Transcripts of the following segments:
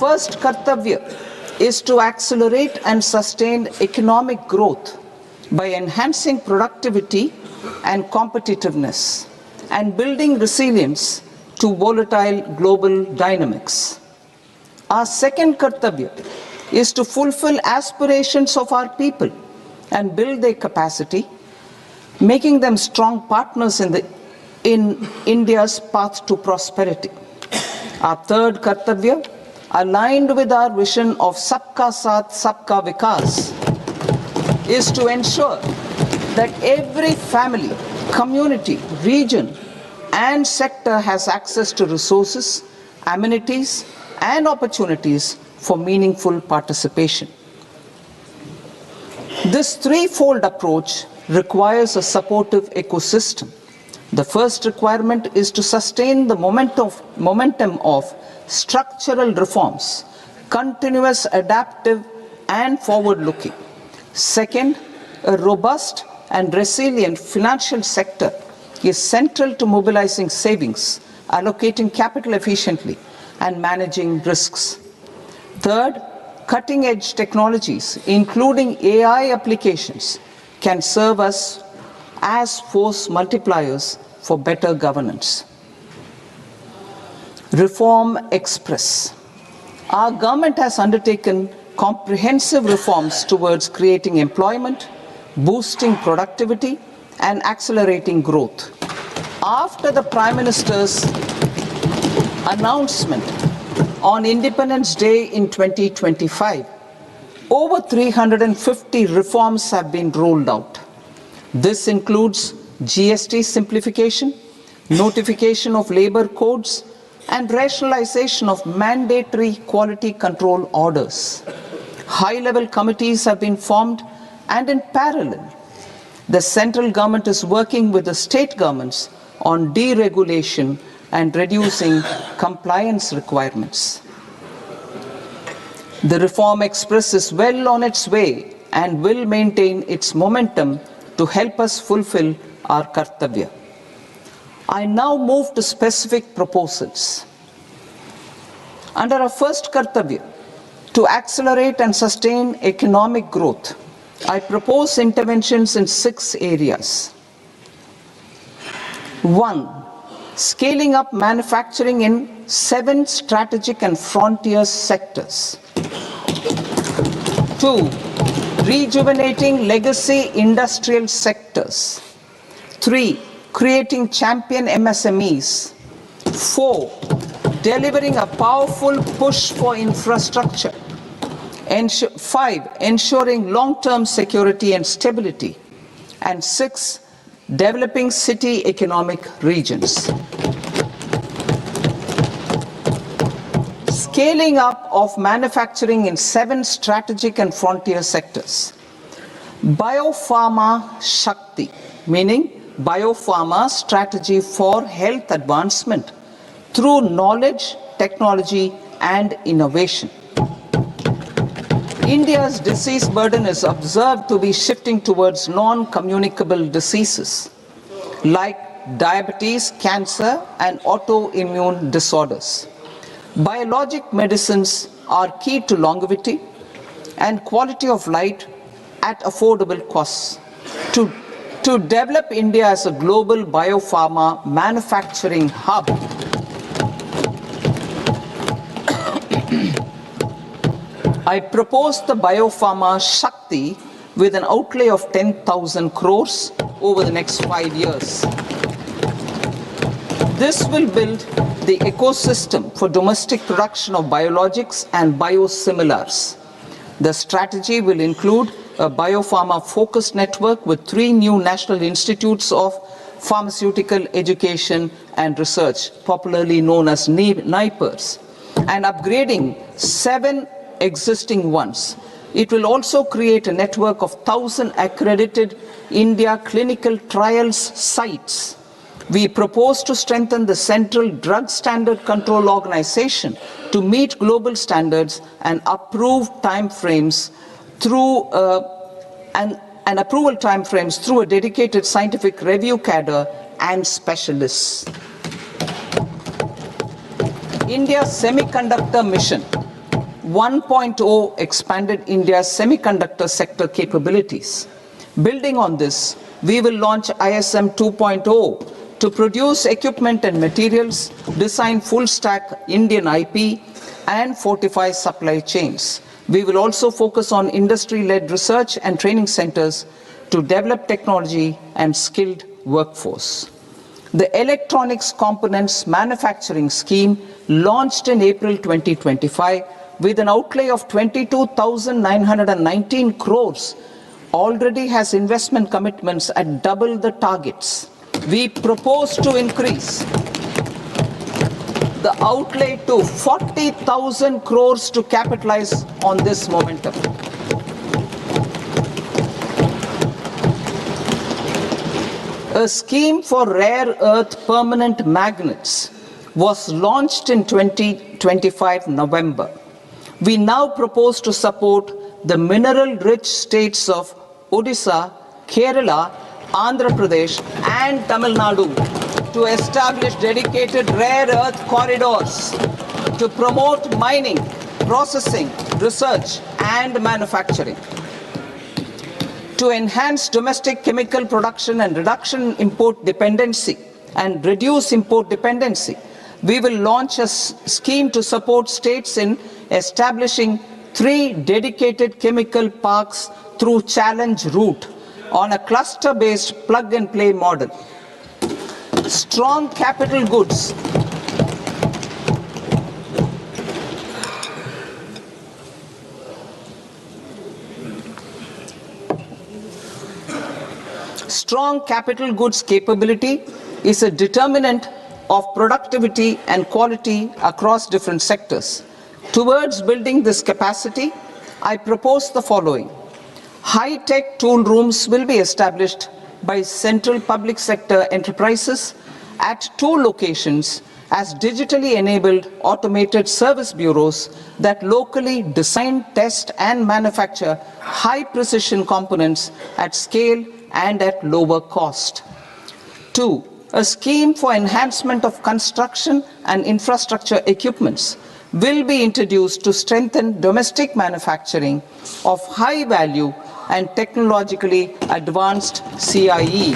First kartavya is to accelerate and sustain economic growth by enhancing productivity and competitiveness and building resilience to volatile global dynamics. Our second kartavya is to fulfill aspirations of our people and build their capacity, making them strong partners in India's path to prosperity. Our third kartavya, aligned with our vision of Sabka Saath, Sabka Vikas, is to ensure that every family, community, region, and sector has access to resources, amenities, and opportunities for meaningful participation. This threefold approach requires a supportive ecosystem. The first requirement is to sustain the momentum of structural reforms, continuous, adaptive, and forward-looking. Second, a robust and resilient financial sector is central to mobilizing savings, allocating capital efficiently, and managing risks. Third, cutting-edge technologies, including AI applications, can serve us as force multipliers for better governance. Reform Express. Our government has undertaken comprehensive reforms towards creating employment, boosting productivity, and accelerating growth. After the Prime Minister's announcement on Independence Day in 2025, over 350 reforms have been rolled out. This includes GST simplification, notification of labor codes, and rationalization of mandatory quality control orders. High-level committees have been formed, and in parallel, the central government is working with the state governments on deregulation and reducing compliance requirements. The Reform Express is well on its way and will maintain its momentum to help us fulfill our kartavya. I now move to specific proposals. Under our first kartavya, to accelerate and sustain economic growth, I propose interventions in 6 areas. 1. Scaling up manufacturing in 7 strategic and frontier sectors. 2. Rejuvenating legacy industrial sectors. 3. Creating champion MSMEs. 4. Delivering a powerful push for infrastructure. 5. Ensuring long-term security and stability. And 6. Developing city economic regions. Scaling up of manufacturing in 7 strategic and frontier sectors. Biopharma Shakti, meaning biopharma strategy for health advancement through knowledge, technology, and innovation. India's disease burden is observed to be shifting towards non-communicable diseases like diabetes, cancer, and autoimmune disorders. Biologic medicines are key to longevity and quality of life at affordable costs. To develop India as a global biopharma manufacturing hub, I propose the Biopharma Shakti with an outlay of 10,000 crores over the next 5 years. This will build the ecosystem for domestic production of biologics and biosimilars. The strategy will include a biopharma-focused network with 3 new national institutes of pharmaceutical education and research, popularly known as NIPERs, and upgrading 7 existing ones. It will also create a network of 1,000 accredited India clinical trials sites. We propose to strengthen the Central Drug Standard Control Organization to meet global standards and approve timeframes through and approval timeframes through a dedicated scientific review cadre and specialists. India's semiconductor mission 1.0 expanded India's semiconductor sector capabilities. Building on this, we will launch ISM 2.0 to produce equipment and materials, design full-stack Indian IP, and fortify supply chains. We will also focus on industry-led research and training centers to develop technology and skilled workforce. The Electronics Components Manufacturing Scheme, launched in April 2025 with an outlay of 22,919 crores, already has investment commitments at double the targets. We propose to increase the outlay to 40,000 crores to capitalize on this momentum. A scheme for rare earth permanent magnets was launched in 2025 November. We now propose to support the mineral-rich states of Odisha, Kerala, Andhra Pradesh and Tamil Nadu to establish dedicated rare earth corridors to promote mining, processing, research and manufacturing. To enhance domestic chemical production and reduce import dependency, we will launch a scheme to support states in establishing 3 dedicated chemical parks through challenge route on a cluster-based plug-and-play model. Strong capital goods. Strong capital goods capability is a determinant of productivity and quality across different sectors. Towards building this capacity, I propose the following. High-tech tool rooms will be established by central public sector enterprises at 2 locations as digitally enabled automated service bureaus that locally design, test and manufacture high-precision components at scale and at lower cost. 2. A scheme for enhancement of construction and infrastructure equipments will be introduced to strengthen domestic manufacturing of high value and technologically advanced CIE.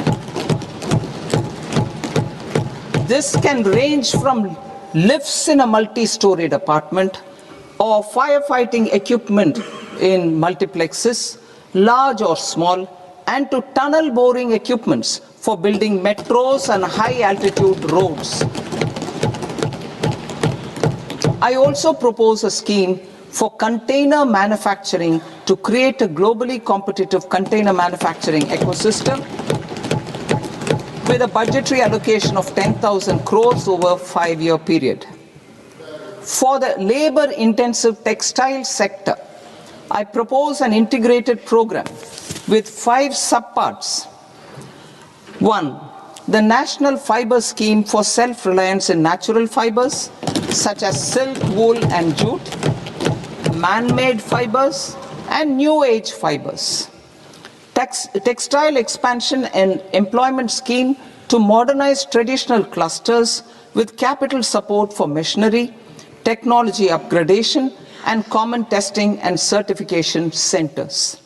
This can range from lifts in a multi-storied apartment or firefighting equipment in multiplexes, large or small, and to tunnel boring equipments for building metros and high-altitude roads. I also propose a scheme for container manufacturing to create a globally competitive container manufacturing ecosystem with a budgetary allocation of 10,000 crores over a 5-year period. For the labor-intensive textile sector, I propose an integrated program with 5 subparts. 1. The National Fiber Scheme for self-reliance in natural fibers, such as silk, wool and jute, man-made fibers, and new age fibers. Textile expansion and employment scheme to modernize traditional clusters with capital support for machinery, technology upgradation, and common testing and certification centers.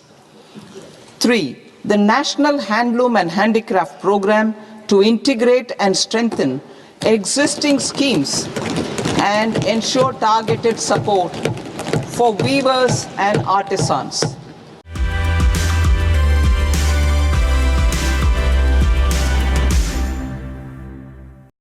3. The National Handloom and Handicraft Program to integrate and strengthen existing schemes and ensure targeted support for weavers and artisans.